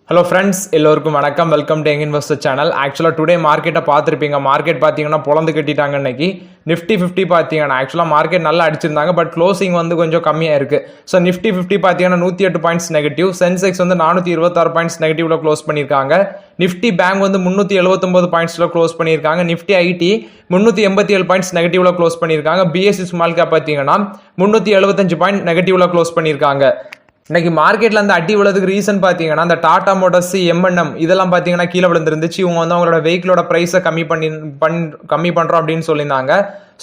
Hello friends, எல்லோருக்கும் வணக்கம். Welcome to young investor channel. ஆக்சுவலாக டுடே மார்க்கெட்டை பார்த்துருப்பீங்க. மார்க்கெட் பார்த்தீங்கன்னா பொழந்து கட்டிட்டாங்க. இன்னைக்கு நிஃப்டி 50 பார்த்தீங்கன்னா ஆக்சுவலாக மார்க்கெட் நல்லா அடிச்சிருந்தாங்க. பட் க்ளோசிங் வந்து கொஞ்சம் கம்மியாக இருக்குது. ஸோ நிஃப்டி 50 பார்த்தீங்கன்னா 108 பாயிண்ட்ஸ் நெகட்டிவ், சென்செக்ஸ் வந்து 426 பாயிண்ட்ஸ் நெகட்டிவ்ல க்ளோஸ் பண்ணியிருக்காங்க. நிஃப்டி பேங்க் வந்து 379 பாயிண்ட்ஸில் க்ளோஸ் பண்ணியிருக்காங்க. நிஃப்டி ஐடி 387 பாயிண்ட்ஸ் நெகட்டிவ்ல க்ளோஸ் பண்ணியிருக்காங்க. பிஎஸ்சி ஸ்மால் கேப் பார்த்தீங்கன்னா 375 பாயிண்ட் நெகட்டிவ்ல க்ளோஸ் பண்ணியிருக்காங்க. இன்னைக்கு மார்க்கெட்ல அந்த அடி விழுறதுக்கு ரீசன் பாத்தீங்கன்னா அந்த டாடா மோட்டார்ஸ், எம்என்எம் இதெல்லாம் பாத்தீங்கன்னா கீழே விழுந்துருந்துச்சு. இவங்க வந்து அவங்களோட வெஹிக்கிளோட பிரைஸை கம்மி பண்றோம் அப்படின்னு சொல்லியிருந்தாங்க.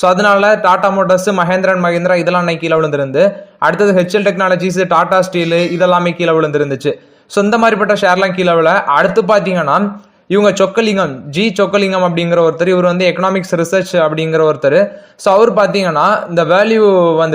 ஸோ அதனால டாடா மோட்டார்ஸ், மஹேந்திரா அண்ட் மஹேந்திரா இதெல்லாம் இன்னைக்கு கீழே விழுந்திருந்து. அடுத்தது ஹெச்எல் டெக்னாலஜிஸ், டாடா ஸ்டீல் இதெல்லாமே கீழே விழுந்துருந்துச்சு. ஸோ இந்த மாதிரிப்பட்ட ஷேர்லாம் கீழே விழ. அடுத்து பாத்தீங்கன்னா இவங்க சொக்கலிங்கம் அப்படிங்கிற ஒருத்தர், இவர் வந்து எக்கனாமிக்ஸ் ரிசர்ச் அப்படிங்கிற ஒருத்தர். ஸோ அவர் பார்த்தீங்கன்னா இந்த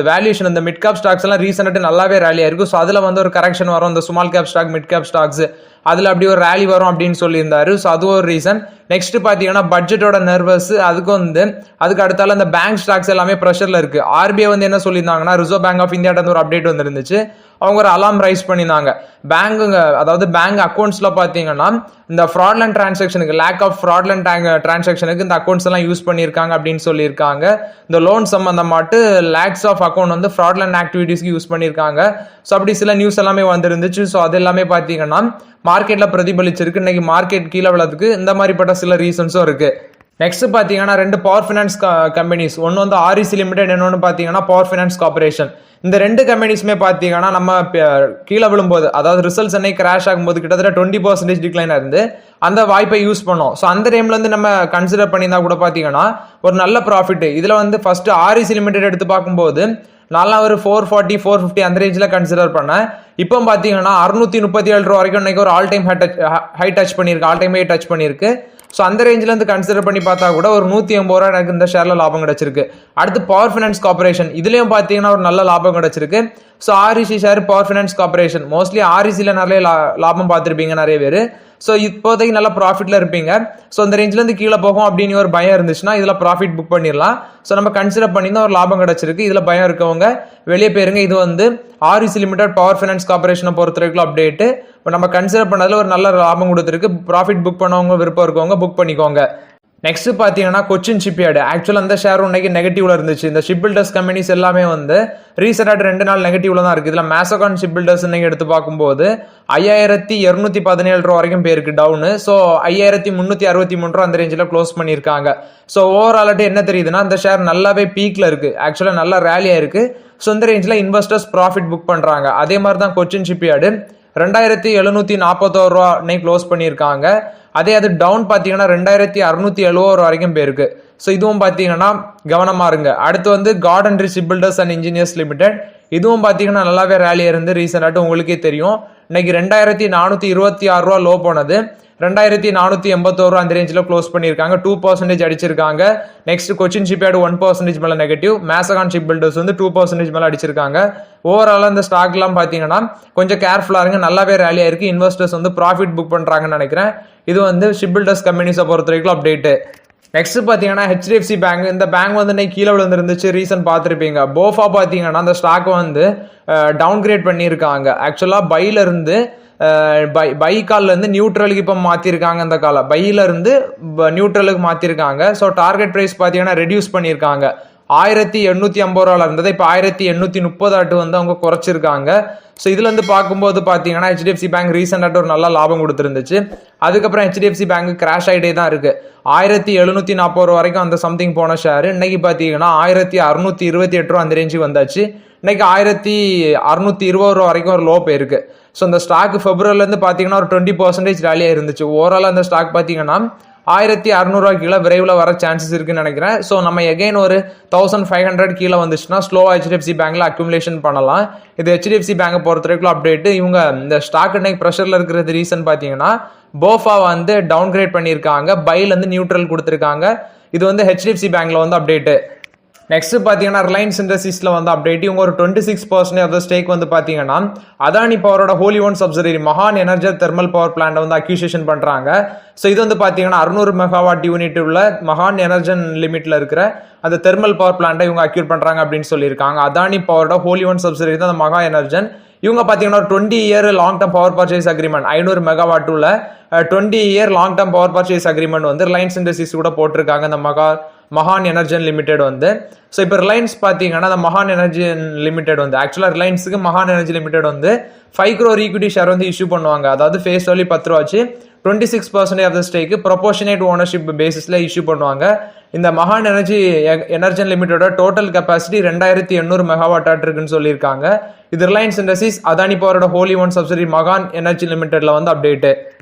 வேல்யூஷன் இந்த மிட் கேப் ஸ்டாக்ஸ் எல்லாம் ரீசெண்டாக நல்லாவே ரேலியாக இருக்கும். ஸோ அதில் வந்து ஒரு கரெக்ஷன் வரும். இந்த small cap stock, mid cap stocks அதில் அப்படி ஒரு ரேலி வரும் அப்படின்னு சொல்லியிருந்தாரு. ஸோ அது ஒரு ரீசன். நெக்ஸ்ட் பார்த்தீங்கன்னா பட்ஜெட்டோட நர்வஸ், அதுக்கு அடுத்தால இந்த பேங்க் ஸ்டாக்ஸ் எல்லாமே ப்ரெஷரில் இருக்கு. ஆர்பிஐ வந்து என்ன சொல்லியிருந்தாங்கன்னா, ரிசர்வ் பேங்க் ஆஃப் இந்தியாட்ட ஒரு அப்டேட் வந்துருந்துச்சு. அவங்க ஒரு அலாம் ரைஸ் பண்ணியிருந்தாங்க. பேங்க் அக்கௌண்ட்ஸ்ல பார்த்தீங்கன்னா இந்த ஃப்ராட்லண்ட் டிரான்சாக்ஷனுக்கு, லேக் ஆஃப் ஃப்ராட்லண்ட் டிரான்சாக்ஷனுக்கு இந்த அக்கௌண்ட்ஸ் எல்லாம் யூஸ் பண்ணியிருக்காங்க அப்படின்னு சொல்லியிருக்காங்க. இந்த லோன் சம்பந்தமாட்டு லேக்ஸ் ஆஃப் அக்கௌண்ட் வந்து ஃப்ராட்லண்ட் ஆக்டிவிட்டிஸ்க்கு யூஸ் பண்ணியிருக்காங்க. ஸோ அப்படி சில நியூஸ் எல்லாமே வந்துருந்துச்சு. ஸோ அது எல்லாமே பார்த்தீங்கன்னா மார்க்கெட்ல பிரதிபலிச்சிருக்கு. இன்னைக்கு மார்க்கெட் கீழே விழதுக்கு இந்த மாதிரிப்பட்ட சில ரீசன்ஸும் இருக்கு. நெக்ஸ்ட் பார்த்தீங்கன்னா ரெண்டு பவர் ஃபினான்ஸ் கம்பெனிஸ், ஒன்று வந்து ஆர்இசி லிமிடெட், இன்னொன்று பார்த்தீங்கன்னா பவர் ஃபினான்ஸ் கார்பரேஷன். இந்த ரெண்டு கம்பெனிஸுமே பார்த்தீங்கன்னா நம்ம கீழே விழும்போது, அதாவது ரிசல்ட்ஸ் என்னை கிராஷ் ஆகும்போது கிட்டத்தட்ட 20% டிக்ளைன் இருந்து அந்த வாய்ப்பை யூஸ் பண்ணோம். ஸோ அந்த டைம்ல வந்து நம்ம கன்சிடர் பண்ணியிருந்தா கூட பார்த்தீங்கன்னா ஒரு நல்ல ப்ராஃபிட். இதில் வந்து ஃபர்ஸ்ட் ஆர்இசி லிமிடெட் எடுத்து பார்க்கும்போது நல்லா ஒரு 440 450 அந்த ரேஞ்சில் கன்சிடர் பண்ணேன். இப்போ பார்த்தீங்கன்னா 637 ரூபா வரைக்கும் இன்னைக்கு ஒரு ஆல் டைம் ஹை டச் பண்ணியிருக்கு. ஸோ அந்த ரேஞ்சில் இருந்து கன்சிடர் பண்ணி பார்த்தா கூட ஒரு 180 ரூபா எனக்கு இந்த ஷேர்ல லாபம் கிடைச்சிருக்கு. அடுத்து பவர் ஃபினான்ஸ் கார்பரேஷன், இதுலயும் பார்த்தீங்கன்னா ஒரு நல்ல லாபம் கிடைச்சிருக்கு. So REC share, power finance corporation, mostly ஆர்இசியில் நிறைய லாபம் பார்த்துருப்பீங்க நிறைய பேர். ஸோ இப்போதைக்கு நல்ல ப்ராஃபிட்ல இருப்பீங்க. ஸோ அந்த ரேஞ்சில இருந்து கீழே போகும் அப்படின்னு ஒரு பயம் இருந்துச்சுன்னா இதுல ப்ராஃபிட் புக் பண்ணிடலாம். ஸோ நம்ம கன்சிடர் பண்ணி தான் ஒரு லாபம் கிடைச்சிருக்கு. இதுல பயம் இருக்கவங்க வெளியே போயிருங்க. இது வந்து ஆர்இசி லிமிடெட், பவர் ஃபினான்ஸ் கார்பரேஷனை பொறுத்த வரைக்கும் அப்டேட். இப்போ நம்ம கன்சிடர் பண்ணதுல ஒரு நல்ல லாபம் கொடுத்துருக்கு. ப்ராஃபிட் புக் பண்ணவங்க, விருப்பம் இருக்கவங்க புக் பண்ணிக்கோங்க. நெக்ஸ்ட் பார்த்தீங்கன்னா கொச்சின் ஷிப்யார்டு. ஆக்சுவலாக அந்த ஷேர் இன்னைக்கு நெகட்டிவ்ல இருந்துச்சு. இந்த ஷிப் பில்டர்ஸ் கம்பெனிஸ் எல்லாமே வந்து ரீசெண்டாக 2 நாள் நெகட்டிவ்ல தான் இருக்கு. இதில் மேசகான் ஷிப் பில்டர்ஸ் இன்னைக்கு எடுத்து பார்க்கும்போது 5217 ரூபா வரைக்கும் போயிருக்கு டவுனு. ஸோ 5363 ரூபா அந்த ரேஞ்சில் க்ளோஸ் பண்ணியிருக்காங்க. ஸோ ஓவராலாட்டு என்ன தெரியுதுன்னா இந்த ஷேர் நல்லாவே பீக்ல இருக்கு. ஆக்சுவலாக நல்லா ரேலியா இருக்கு. ஸோ இந்த ரேஞ்சில் இன்வெஸ்டர்ஸ் ப்ராஃபிட் புக் பண்றாங்க. அதே மாதிரி தான் கொச்சின் ஷிப்யார்டு 2741 ரூபா இன்னைக்கு க்ளோஸ் பண்ணியிருக்காங்க. அது டவுன் பார்த்தீங்கன்னா 2670 வரைக்கும் போயிருக்கு. ஸோ இதுவும் பார்த்தீங்கன்னா கவனமா இருங்க. அடுத்து வந்து garden ship builders and engineers limited, இதுவும் பார்த்தீங்கன்னா நல்லாவே ரேலியா இருந்து ரீசெண்டாக உங்களுக்கே தெரியும். இன்னைக்கு 2426 ரூபா லோ போனது 2481 ரூபா அந்த ரேஞ்சில் க்ளோஸ் பண்ணியிருக்காங்க. 2% அடிச்சிருக்காங்க. நெக்ஸ்ட் கொச்சின் ஷிப்யார்டு 1% மேல நெகட்டிவ், மேசகான் ஷிப் பில்டர்ஸ் வந்து 2% மேல அடிச்சிருக்காங்க. ஓவரால் இந்த ஸ்டாக் எல்லாம் பார்த்தீங்கன்னா கொஞ்சம் கேர்ஃபுல்லா இருங்க. நல்லாவே ரேலியா இருக்கு. இன்வெஸ்டர்ஸ் வந்து ப்ராஃபிட் புக் பண்றாங்கன்னு நினைக்கிறேன். இது வந்து ஷிப் பில்டர்ஸ் கம்பெனிஸை பொறுத்த வரைக்கும் அப்டேட். நெக்ஸ்ட் பார்த்தீங்கன்னா ஹெச்டிஎஃப்சி பேங்க். இந்த பேங்க் வந்து இன்னைக்கு கீழே விழுந்துருந்துச்சு. ரீசன் பார்த்துருப்பீங்க. போஃபா பார்த்தீங்கன்னா அந்த ஸ்டாக் வந்து டவுன் கிரேட் பண்ணியிருக்காங்க. ஆக்சுவலாக பைல இருந்து பை கால்ல இருந்து நியூட்ரலுக்கு இப்போ மாத்திருக்காங்க. அந்த கால பையில இருந்து நியூட்ரலுக்கு மாத்திருக்காங்க. ஸோ டார்கெட் பிரைஸ் பார்த்தீங்கன்னா ரெடியூஸ் பண்ணியிருக்காங்க. 1850 ரூபால இருந்தது இப்போ 1830 வந்து அவங்க குறைச்சிருக்காங்க. ஸோ இதுல இருந்து பார்க்கும்போது பார்த்தீங்கன்னா ஹெச்டிஎஃப்சி பேங்க் ரீசெண்டாக ஒரு நல்ல லாபம் கொடுத்துருந்துச்சு. அதுக்கப்புறம் ஹெச்டிஎஃப்சி பேங்க் கிராஷ் ஆகிட்டே தான் இருக்கு. 1740 ரூபா வரைக்கும் அந்த சம்திங் போன ஷேர் இன்னைக்கு பார்த்தீங்கன்னா 1628 ரூபா அந்த ரேஞ்சுக்கு வந்தாச்சு. இன்னைக்கு 1620 ரூபா வரைக்கும் ஒரு லோ போயிருக்கு. ஸோ இந்த ஸ்டாக் பிப்ரவரிலேருந்து பார்த்தீங்கன்னா ஒரு 20% ரேலியாக இருந்துச்சு. ஓவரால் அந்த ஸ்டாக் பார்த்தீங்கன்னா 1600 ரூபா கீழே விரைவில் வர சான்சஸ் இருக்குன்னு நினைக்கிறேன். ஸோ நம்ம எகைன் ஒரு 1500 கீழே வந்துச்சுன்னா ஸ்லோவா ஹெச்டிஎஃப்சி பேங்க்ல அக்யூமுலேஷன் பண்ணலாம். இது ஹெச்டிஎஃப்சி பேங்கை பொறுத்த வரைக்கும் அப்டேட். இவங்க இந்த ஸ்டாக் இன்னைக்கு ப்ரெஷர்ல இருக்கிறது ரீசன் பார்த்தீங்கன்னா போஃபா வந்து டவுன் கிரேட் பண்ணியிருக்காங்க. பைல இருந்து நியூட்ரல் கொடுத்துருக்காங்க. இது வந்து ஹெச்டிஎஃப்சி பேங்க்ல வந்து அப்டேட். நெக்ஸ்ட் பார்த்தீங்கன்னா ரிலையன்ஸ் இண்டஸ்ட்ரீஸ்ல வந்து அப்டேட். இவங்க ஒரு 26% ஆஃப் த ஸ்டேக் வந்து பார்த்தீங்கன்னா அதானி பவரோட ஹோலி ஓன் சப்சிடரி மகான் எனர்ஜி தெர்மல் பவர் பிளான்ட் வந்து அக்யூசியேஷன் பண்றாங்க. ஸோ இது வந்து பார்த்தீங்கன்னா 600 மெகாவாட் யூனிட் உள்ள மகான் எனர்ஜன் லிமிட்ல இருக்கிற அந்த தெர்மல் பவர் பிளான்ட்டை இவங்க அக்யூர் பண்றாங்க அப்படின்னு சொல்லியிருக்காங்க. அதானி பவரோட ஹோலி ஓன் சப்சிடரி தான் அந்த மகா எனர்ஜன். இவங்க பார்த்தீங்கன்னா ஒரு 20 year long term power purchase agreement 500 megawatt உள்ள 20 year long term power purchase agreement வந்து ரிலையன்ஸ் இண்டஸ்ட்ரீஸ் கூட போட்டிருக்காங்க இந்த மகான் எனர்ஜன் லிமிடெட் வந்து. ஸோ இப்போ ரிலையன்ஸ் பார்த்தீங்கன்னா அந்த மகான் எனர்ஜி லிமிடெட் வந்து ஆக்சுவலாக ரிலையன்ஸுக்கு மகான் எனர்ஜி லிமிடெட் வந்து 5 crore ஈக்விட்டி ஷேர் வந்து இஷ்யூ பண்ணுவாங்க. அதாவது ஃபேஸ் வேல்யூ 10 ரூபா வச்சு 26% ஆஃப் த ஸ்டேக்கு ப்ரொபோர்ஷனேட் ஓனர்ஷிப் பேசிஸில் இஷ்யூ பண்ணுவாங்க. இந்த மகான் எனர்ஜன் லிமிடெடோட டோட்டல் கெப்பாசிட்டி 2800 மெகாவாட் இருக்குன்னு சொல்லியிருக்காங்க. இது ரிலையன்ஸ் இண்டஸ்ட்ரீஸ் அதானி பவரோட ஹோலி ஒன் சப்சிடரி மகான் எனர்ஜி லிமிடெட்ல வந்து அப்டேட்டு.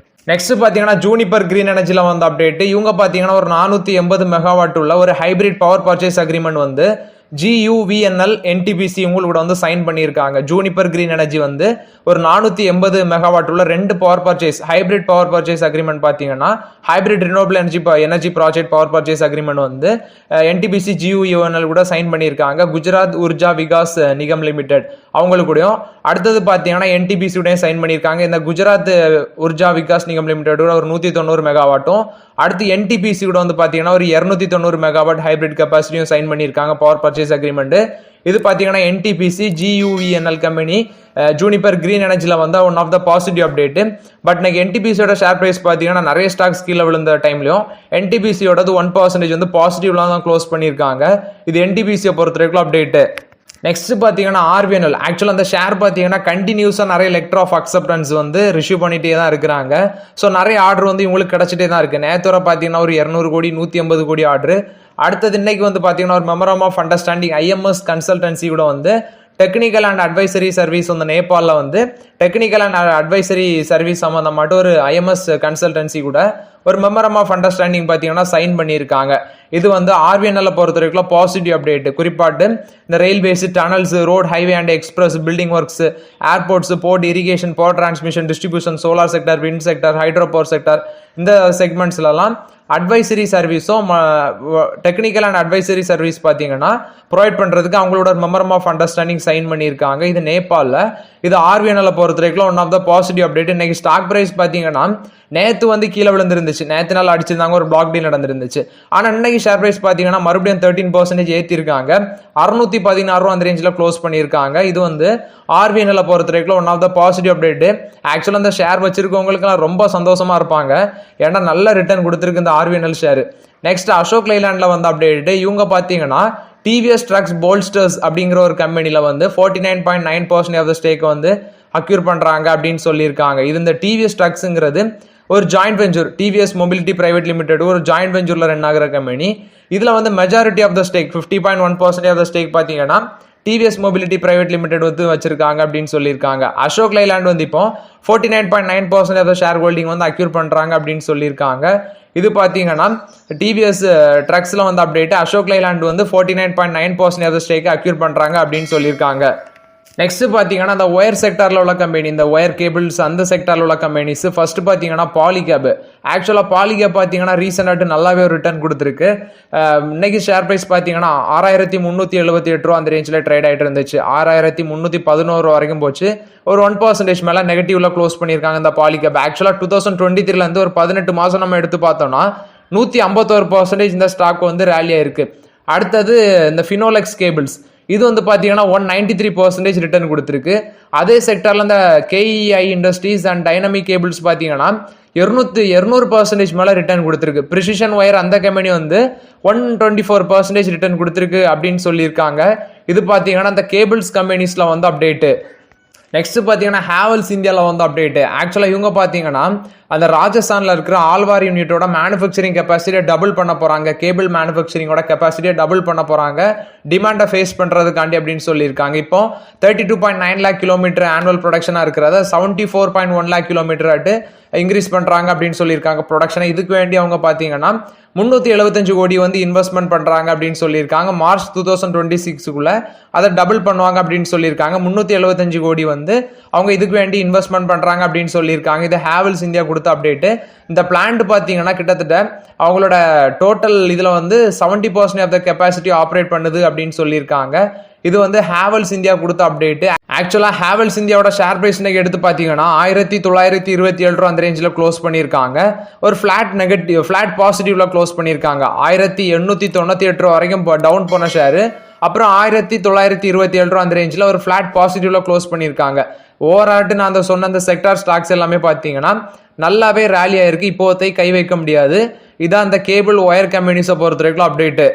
நெக்ஸ்ட் பார்த்தீங்கன்னா ஜூனிப்பர் கிரீன் எனர்ஜியில் வந்து அப்டேட். இவங்க பார்த்தீங்கன்னா ஒரு 480 மெகாவாட் உள்ள ஒரு ஹைபிரிட் பவர் பர்ச்சேஸ் அக்ரிமெண்ட் வந்து GUVNL NTPC உங்களுக்கு கூட வந்து சைன் பண்ணியிருக்காங்க. ஜூனிப்பர் கிரீன் எனர்ஜி வந்து ஒரு 480 மெகாவாட் உள்ள 2 power purchase hybrid power purchase agreement பார்த்தீங்கன்னா hybrid renewable energy project power purchase agreement வந்து NTPC GUVNL கூட சைன் பண்ணியிருக்காங்க. குஜராத் உர்ஜா விகாஸ் நிகம் லிமிடெட் அவங்களுக்கு கூடயும். அடுத்தது பார்த்தீங்கன்னா NTPC உடைய சைன் பண்ணியிருக்காங்க. இந்த குஜராத் உர்ஜா விகாஸ் நிகம் லிமிடெட் ஒரு 190 மெகாவாட்டும், அடுத்து NTPC கூட வந்து பார்த்தீங்கன்னா ஒரு 290 மெகாவாட் ஹைபிரிட் கெப்பாசிட்டியும் சைன் பண்ணியிருக்காங்க பவர் பர்ச்சேஸ் அக்ரிமெண்ட். இது பார்த்தீங்கன்னா NTPC GUVNL company Juniper green எனர்ஜியில் வந்து one of the positive update. But இன்னைக்கு NTPCயோட ஷேர் பிரைஸ் பார்த்தீங்கன்னா நிறைய ஸ்டாக்ஸ் கீழே விழுந்த டைம்லையும் NTPCயோடது 1% வந்து பாசிட்டிவ்லாம் தான் க்ளோஸ் பண்ணியிருக்காங்க. இது NTPCயை பொறுத்த வரைக்கும் அப்டேட்டு. நெக்ஸ்ட் பார்த்தீங்கன்னா RVNL ஆக்சுவலாக அந்த ஷேர் பார்த்தீங்கன்னா கண்டினியூஸாக நிறைய லெட்டர் ஆஃப் அக்செப்டன்ஸ் வந்து ரிசீவ் பண்ணிட்டே தான் இருக்கிறாங்க. ஸோ நிறைய ஆர்டர் வந்து இவங்களுக்கு கிடச்சிட்டே தான் இருக்குது. நேற்று பார்த்தீங்கன்னா ஒரு 200 கோடி 150 கோடி ஆர்டர். அடுத்தது இன்னைக்கு வந்து பார்த்தீங்கன்னா ஒரு மெமரம் ஆஃப் அண்டர்ஸ்டாண்டிங் IMS கன்சல்டன்சி கூட வந்து டெக்னிக்கல் அண்ட் அட்வைசரி சர்வீஸ் வந்து நேபாளில் வந்து டெக்னிக்கல் அண்ட் அட்வைசரி சர்வீஸ் சம்மந்தமாட்டு ஒரு IMS கன்சல்டன்சி கூட ஒரு மெமரம் ஆஃப் அண்டர்ஸ்டாண்டிங் பார்த்தீங்கன்னா சைன் பண்ணியிருக்காங்க. இது வந்து RVNL பொறுத்த வரைக்கும் பாசிட்டிவ் அப்டேட். குறிப்பாட்டு இந்த railways, tunnels, road, highway and express, building works, airports, port, irrigation, power transmission, distribution, solar sector, wind sector, hydro power sector இந்த செக்மெண்ட்ஸ்லாம் அட்வைசரி சர்வீஸும் டெக்னிக்கல் அண்ட் அட்வைசரி சர்வீஸ் பார்த்தீங்கன்னா ப்ரொவைட் பண்ணுறதுக்கு அவங்களோட மெமரம் ஆஃப் அண்டர்ஸ்டாண்டிங் சைன் பண்ணியிருக்காங்க. இது நேபாளில். இது RVNL பொறுத்த வரைக்கும் one of the positive update. இன்னைக்கு ஸ்டாக் பிரைஸ் பார்த்தீங்கன்னா நேற்று வந்து கீழே விழுந்துருந்துச்சு. நேற்று நாள் அடிச்சிருந்தாங்க, ஒரு பிளாக் டீல் நடந்துருந்துச்சு. ஆனால் இன்னைக்கு ஷேர் பிரைஸ் பார்த்தீங்கன்னா மறுபடியும் 13% ஏற்றிருக்காங்க. 616 ரூபா அந்த ரேஞ்சில் க்ளோஸ் பண்ணியிருக்காங்க. இது வந்து RVNL பொறுத்த வரைக்கும் one of the positive update. ஆக்சுவலாக அந்த ஷேர் வச்சிருக்கவங்களுக்குலாம் ரொம்ப சந்தோஷமா இருப்பாங்க. ஏன்னா நல்ல ரிட்டர்ன் கொடுத்துருக்கு இந்த RVNL ஷேர். நெக்ஸ்ட் அசோக் லைலாண்டில் வந்து அப்டேட். இவங்க பார்த்தீங்கன்னா TVS ட்ரக்ஸ் போல்ஸ்டர்ஸ் அப்படிங்கிற ஒரு கம்பெனியில் வந்து 49.9% ஆஃப் த ஸ்டேக் வந்து அக்யூர் பண்ணுறாங்க அப்படின்னு சொல்லியிருக்காங்க. இது இந்த TVS ட்ரக்ஸுங்கிறது ஒரு joint venture, TVS mobility private limited ஒரு ஜாயிண்ட் வெஞ்சூரில் ரன் ஆகிற கம்பெனி. இதில் வந்து majority of the stake 50.1% of the stake பார்த்தீங்கன்னா TVS மொபிலிட்டி பிரைவேட் லிமிடெட் வந்து வச்சிருக்காங்க அப்படின்னு சொல்லியிருக்காங்க. அசோக் லைலாண்ட் வந்து இப்போ 49.9% ஆஃப் த ஷேர் ஹோல்டிங் வந்து அக்யூர் பண்ணுறாங்க அப்படின்னு சொல்லியிருக்காங்க. இது பார்த்தீங்கன்னா TVS ட்ரக்ஸில் வந்து அப்டேட். அசோக் லைலாண்ட் வந்து 49.9% ஆஃப் த ஸ்டேக்கை அக்யூர் பண்ணுறாங்க அப்படின்னு சொல்லியிருக்காங்க. நெக்ஸ்ட் பார்த்தீங்கன்னா இந்த ஒயர் செக்டாரில் உள்ள கம்பெனி, இந்த ஒயர் கேபிள்ஸ் அந்த செக்டாரில் உள்ள கம்பெனிஸ். ஃபர்ஸ்ட் பார்த்தீங்கன்னா பாலிகேப். ஆக்சுவலாக பாலிகேப் பார்த்தீங்கன்னா ரீசெண்டாக நல்லாவே ஒரு ரிட்டர்ன் கொடுத்துருக்கு. இன்னைக்கு ஷேர் ப்ரைஸ் பார்த்தீங்கன்னா 6378 ரூபா அந்த ரேஞ்சில் ட்ரேட் ஆகிட்டு இருந்துச்சு. 6311 வரைக்கும் போச்சு. ஒரு 1% மேலே நெகட்டிவ்ல க்ளோஸ் பண்ணியிருக்காங்க இந்த பாலிகேப். ஆக்சுவலாக 2023 ஒரு 18 மாதம் நம்ம எடுத்து பார்த்தோம்னா 151% இந்த ஸ்டாக் வந்து ரேலியாக இருக்குது. அடுத்தது இந்த ஃபினோலெக்ஸ் கேபிள்ஸ், இது வந்து பார்த்தீங்கன்னா 193% ரிட்டர்ன் கொடுத்துருக்கு. அதே செக்டரில் இந்த KEI industries and dynamic cables பார்த்தீங்கன்னா 200% மேலே ரிட்டர்ன் கொடுத்துருக்கு. ப்ரிசிஷன் ஒயர் அந்த கம்பெனி வந்து 124% ரிட்டர்ன் கொடுத்துருக்கு அப்படின்னு சொல்லியிருக்காங்க. இது பார்த்தீங்கன்னா இந்த கேபிள்ஸ் கம்பெனிஸில் வந்து அப்டேட்டு. நெக்ஸ்ட் பார்த்தீங்கன்னா ஹேவல்ஸ் இந்தியாவில் வந்து அப்டேட். ஆக்சுவலாக இவங்க பார்த்தீங்கன்னா அந்த ராஜஸ்தானில் இருக்கிற ஆல்வார் யூனிட்டோட மேனுஃபேக்சரிங் கெப்பாசிட்டியை டபுள் பண்ண போகிறாங்க. கேபிள் மேனுஃபேக்சரிங்கோட கெப்பாசிட்டியை டபுள் பண்ண போகிறாங்க டிமாண்டை ஃபேஸ் பண்ணுறதுக்காண்டி அப்படின்னு சொல்லியிருக்காங்க. இப்போ 32.9 lakh கிலோமீட்டர் ஆனுவல் ப்ரொடக்ஷனாக இருக்கிறத 74.1 lakh கிலோமீட்டர் ஆட்டு இன்க்ரீஸ் பண்ணுறாங்க அப்படின்னு சொல்லியிருக்காங்க ப்ரொடக்ஷனை. இதுக்கு வேண்டி அவங்க பார்த்தீங்கன்னா 375 கோடி வந்து இன்வெஸ்ட்மெண்ட் பண்ணுறாங்க அப்படின்னு சொல்லியிருக்காங்க. மார்ச் 2026 அதை டபுள் பண்ணுவாங்க அப்படின்னு சொல்லியிருக்காங்க. 375 கோடி வந்து அவங்க இதுக்கு வேண்டி இன்வெஸ்ட்மெண்ட் பண்ணுறாங்க அப்படின்னு சொல்லியிருக்காங்க. இது ஹேவல்ஸ் இந்தியா கொடுத்த அப்டேட்டு. இந்த பிளான்ட் பார்த்தீங்கன்னா கிட்டத்தட்ட அவங்களோட டோட்டல் இதில் வந்து 70% ஆஃப் த கெப்பாசிட்டி ஆப்ரேட் பண்ணுது அப்படின்னு சொல்லியிருக்காங்க. இது வந்து ஹேவல்ஸ் இந்தியா கொடுத்த அப்டேட்டு. ஆக்சுவலாக ஹேவல்ஸ் இந்தியாவோட ஷேர் பிரைஸ் இன்னைக்கு எடுத்து பார்த்தீங்கன்னா 1927 ரூபா அந்த ரேஞ்சில் க்ளோஸ் பண்ணியிருக்காங்க. ஒரு ஃபிளாட் பாசிட்டிவ்ல க்ளோஸ் பண்ணியிருக்காங்க. 1898 ரூபா வரைக்கும் டவுன் போன ஷேரு, அப்புறம் 1927 ரூபா அந்த ரேஞ்சில் ஒரு ஃபிளாட் பாசிட்டிவ்ல க்ளோஸ் பண்ணியிருக்காங்க. ஓவராட்டு நான் அந்த சொன்ன அந்த செக்டார் ஸ்டாக்ஸ் எல்லாமே பார்த்தீங்கன்னா நல்லாவே ரேலி ஆயிருக்கு. இப்போதை கை வைக்க முடியாது. இதான் அந்த கேபிள் ஒயர் கம்பெனிஸை பொறுத்த வரைக்கும் அப்டேட்டு.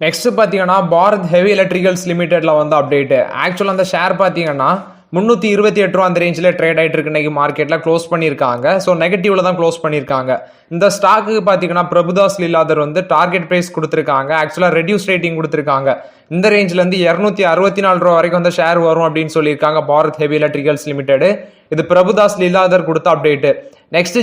நெக்ஸ்ட் பார்த்தீங்கன்னா பாரத் ஹெவி எலக்ட்ரிகல்ஸ் லிமிடெட்ல வந்து அப்டேட்டு. ஆக்சுவலாக அந்த ஷேர் பார்த்தீங்கன்னா 328 ரூபா அந்த ரேஞ்சில் ட்ரேட் ஆகிட்டு இருக்கு இன்னைக்கு மார்க்கெட்டில் க்ளோஸ் பண்ணியிருக்காங்க. ஸோ நெகட்டிவ்ல தான் க்ளோஸ் பண்ணியிருக்காங்க. இந்த ஸ்டாக்கு பார்த்தீங்கன்னா பிரபுதாஸ் லீலாதர் வந்து டார்கெட் ப்ரைஸ் கொடுத்துருக்காங்க. ஆக்சுவலாக ரெடியூஸ் ரேட்டிங் கொடுத்துருக்காங்க. இந்த ரேஞ்சிலேருந்து 264 ரூபா வரைக்கும் வந்து ஷேர் வரும் அப்படின்னு சொல்லியிருக்காங்க பாரத் ஹெவி எலக்ட்ரிகல்ஸ் லிமிடெட். இது பிரபுதாஸ் லீலாதர் கொடுத்த update. Next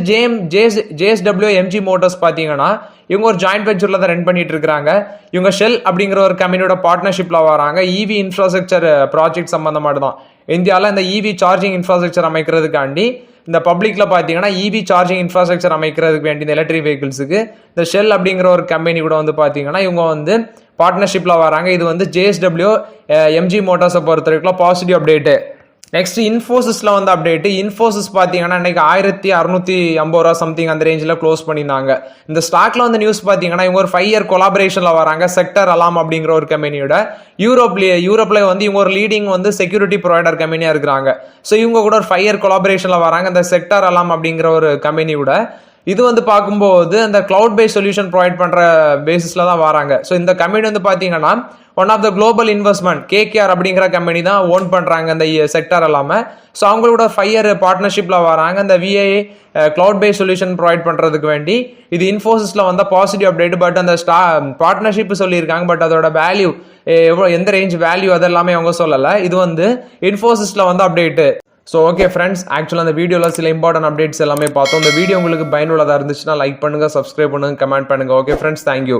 JSW MG motors பார்த்தீங்கன்னா இவங்க ஒரு ஜாயிண்ட் வெஞ்சரில் தான் ரன் பண்ணிட்டு இருக்காங்க. இவங்க ஷெல் அப்படிங்கிற ஒரு கம்பெனியோட பார்ட்னர்ஷிப்பில் வராங்க. இவி இன்ஃப்ராஸ்ட்ரக்சர் ப்ராஜெக்ட் சம்பந்தமாட்டு தான். இந்தியாவில் இந்த இவி சார்ஜிங் இன்ஃப்ராஸ்ட்ரக்சர் அமைக்கிறதுக்காண்டி இந்த பப்ளிக்ல பார்த்தீங்கன்னா இவி சார்ஜிங் இன்ஃப்ராஸ்ட்ரக்சர் அமைக்கிறதுக்கு வேண்டிய இந்த எலக்ட்ரிக் வெஹிக்கிள்ஸுக்கு இந்த ஷெல் அப்படிங்கிற ஒரு கம்பெனி கூட வந்து பார்த்தீங்கன்னா இவங்க வந்து பார்ட்னர்ஷிப்பில் வராங்க. இது வந்து ஜேஎஸ்டபிள்யூ எம்ஜி மோட்டார்ஸை பொறுத்த வரைக்கும் பாசிட்டிவ் அப்டேட்டு. நெக்ஸ்ட் இன்ஃபோசிஸ்ல வந்து அப்டேட்டு. இன்ஃபோசிஸ் பார்த்தீங்கன்னா இன்னைக்கு 1650 ரூபா சம்திங் அந்த ரேஞ்சில் க்ளோஸ் பண்ணியிருந்தாங்க. இந்த ஸ்டாக்ல வந்து நியூஸ் பார்த்தீங்கன்னா இவங்க ஒரு 5 இயர் கொலாபரேஷன்ல வராங்க செக்டர் அலாம் அப்படிங்கிற ஒரு கம்பெனியோட. யூரோப்ல வந்து இவங்க ஒரு லீடிங் வந்து செக்யூரிட்டி ப்ரொவைடர் கம்பெனியா இருக்கிறாங்க. ஸோ இவங்க கூட ஒரு 5 இயர் கொலாபரேஷன்ல வராங்க இந்த செக்டர் அலாம் அப்படிங்கிற ஒரு கம்பெனியோட. இது வந்து பார்க்கும்போது அந்த கிளவுட் பேஸ் சொல்யூஷன் ப்ரொவைட் பண்ற பேசிஸ்ல தான் வராங்க. ஸோ இந்த கம்பெனி வந்து பார்த்தீங்கன்னா one of the global investment KKR அப்படிங்கிற கம்பெனி தான் ஓன் பண்றாங்க இந்த செக்டர் எல்லாமே. ஸோ அவங்களோட 5 இயர் பார்ட்னர்ஷிப்ல வராங்க இந்த VI cloud base solution provide பண்றதுக்கு வேண்டி. இது இன்ஃபோசிஸ்ல வந்த பாசிட்டிவ் அப்டேட். பட் அந்த பார்ட்னர்ஷிப் சொல்லியிருக்காங்க. பட் அதோட வேல்யூ எந்த ரேஞ்ச் வேல்யூ அதெல்லாமே அவங்க சொல்லலை. இது வந்து இன்ஃபோசிஸ்ல வந்து அப்டேட்டு. ஸோ ஓகே ஃப்ரெண்ட்ஸ், ஆக்சுவலாக அந்த வீடியோவில் சில இம்பார்ட்டன்ட் அப்டேட்ஸ் எல்லாமே பார்த்தோம். இந்த வீடியோ உங்களுக்கு பயனுள்ளதாக இருந்துச்சுன்னா லைக் பண்ணுங்கள், சப்ஸ்கிரைப் பண்ணுங்கள், கமெண்ட் பண்ணுங்கள். Okay friends, thank you.